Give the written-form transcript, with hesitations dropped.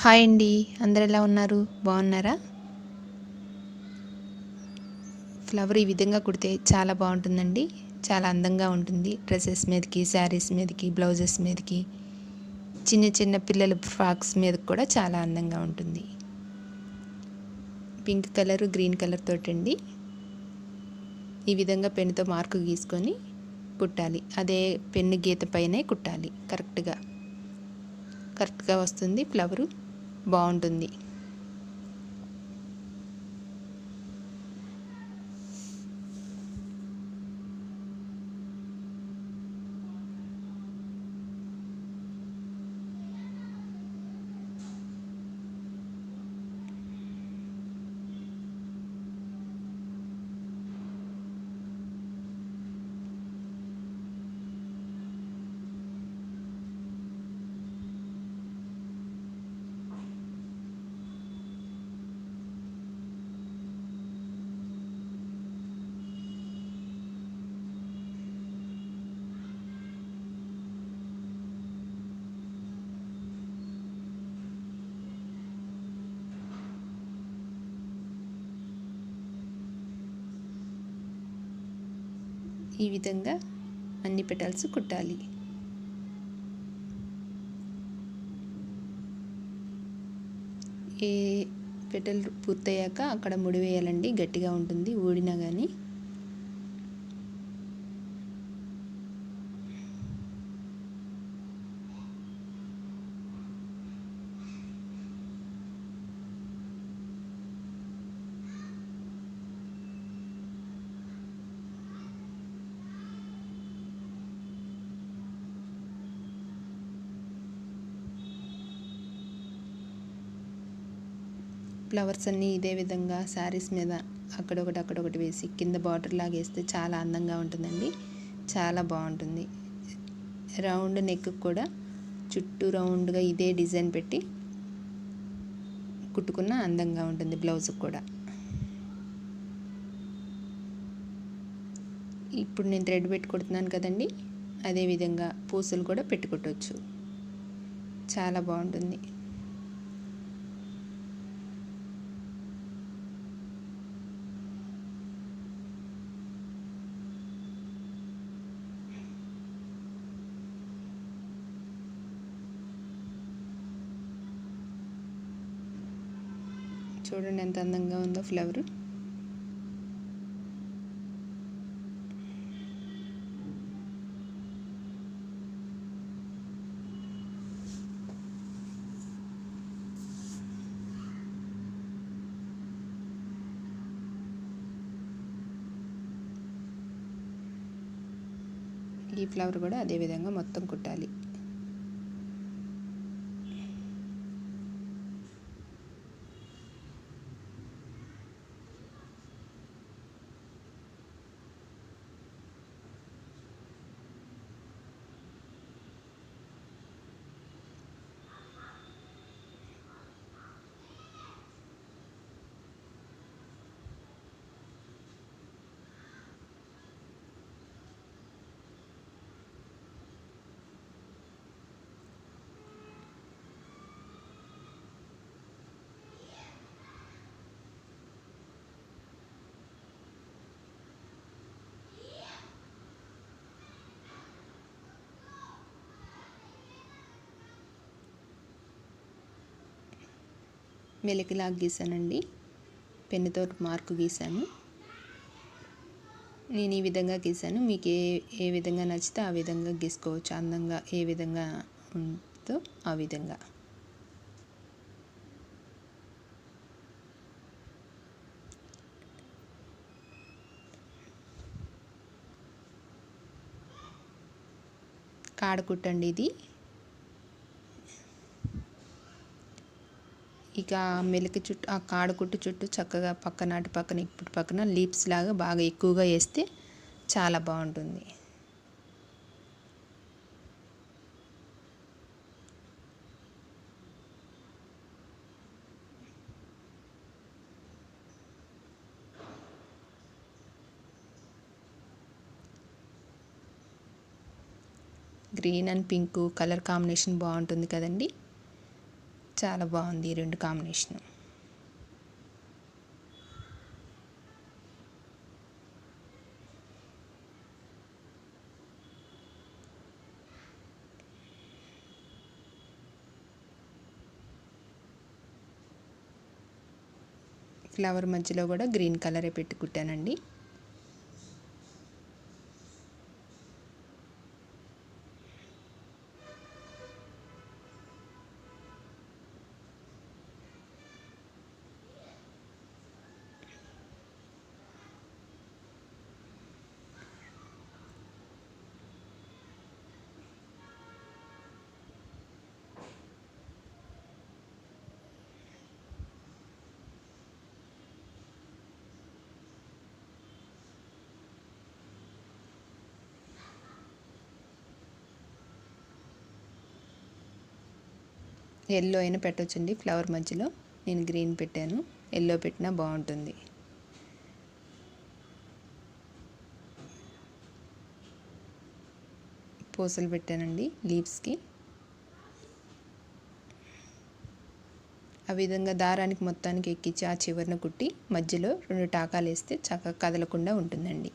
Hi అండి. అందరు ఎలా ఉన్నారు? బాగున్నారా? ఫ్లవర్ ఈ విధంగా కుడితే చాలా బాగుంటుందండి. చాలా అందంగా ఉంటుంది. డ్రెస్సెస్ మీదకి, శారీస్ మీదకి, బ్లౌజెస్ మీదకి, చిన్న చిన్న పిల్లల ఫ్రాక్స్ మీద కూడా చాలా అందంగా ఉంటుంది. పింక్ కలర్, గ్రీన్ కలర్ తోటండి. ఈ విధంగా పెన్నుతో మార్కు గీసుకొని కుట్టాలి. అదే పెన్ను గీత పైనే కుట్టాలి. కరెక్ట్గా వస్తుంది. ఫ్లవరు బాగుంటుంది. ఈ విధంగా అన్ని పెటల్స్ కుట్టాలి. ఏ పెటల్ పూర్తయ్యాక అక్కడ ముడి వేయాలండి. గట్టిగా ఉంటుంది ఊడినా కానీ. ఫ్లవర్స్ అన్నీ ఇదే విధంగా శారీస్ మీద అక్కడొకటి వేసి కింద బార్డర్ లాగా వేస్తే చాలా అందంగా ఉంటుందండి. చాలా బాగుంటుంది. రౌండ్ నెక్ కూడా చుట్టూ రౌండ్గా ఇదే డిజైన్ పెట్టి కుట్టుకున్న అందంగా ఉంటుంది. బ్లౌజ్కి కూడా ఇప్పుడు నేను థ్రెడ్ పెట్టి కుడుతున్నాను కదండి, అదేవిధంగా పూసలు కూడా పెట్టుకోవచ్చు. చాలా బాగుంటుంది. చూడండి ఎంత అందంగా ఉందో ఫ్లవర్. ఈ ఫ్లవర్ కూడా అదే విధంగా మొత్తం కుట్టాలి. మెలికలాగా గీసానండి. పెన్నుతో మార్కు గీసాను. నేను ఈ విధంగా గీసాను. మీకు ఏ విధంగా నచ్చితే ఆ విధంగా గీసుకోవచ్చు. అందంగా ఏ విధంగా ఉంటుందో ఆ విధంగా. కాడకుట్టండి ఇది. ఇక మెలిక చుట్టూ, ఆ కాడకుట్టు చుట్టూ చక్కగా పక్కన అటు పక్కన ఇటు పక్కన లీప్స్ లాగా బాగా ఎక్కువగా వేస్తే చాలా బాగుంటుంది. Green and pink colour combination బాగుంటుంది కదండి. చాలా బాగుంది ఈ రెండు కాంబినేషన్. ఫ్లవర్ మధ్యలో కూడా గ్రీన్ కలరే పెట్టి కుట్టానండి. ఎల్లో అయినా పెట్టొచ్చండి ఫ్లవర్ మధ్యలో. నేను గ్రీన్ పెట్టాను, ఎల్లో పెట్టినా బాగుంటుంది. పూసలు పెట్టానండి లీవ్స్కి. ఆ విధంగా దారానికి మొత్తానికి ఎక్కించి ఆ చివరన కుట్టి మధ్యలో 2 టాకాలు వేస్తే చక్కగా కదలకుండా ఉంటుందండి.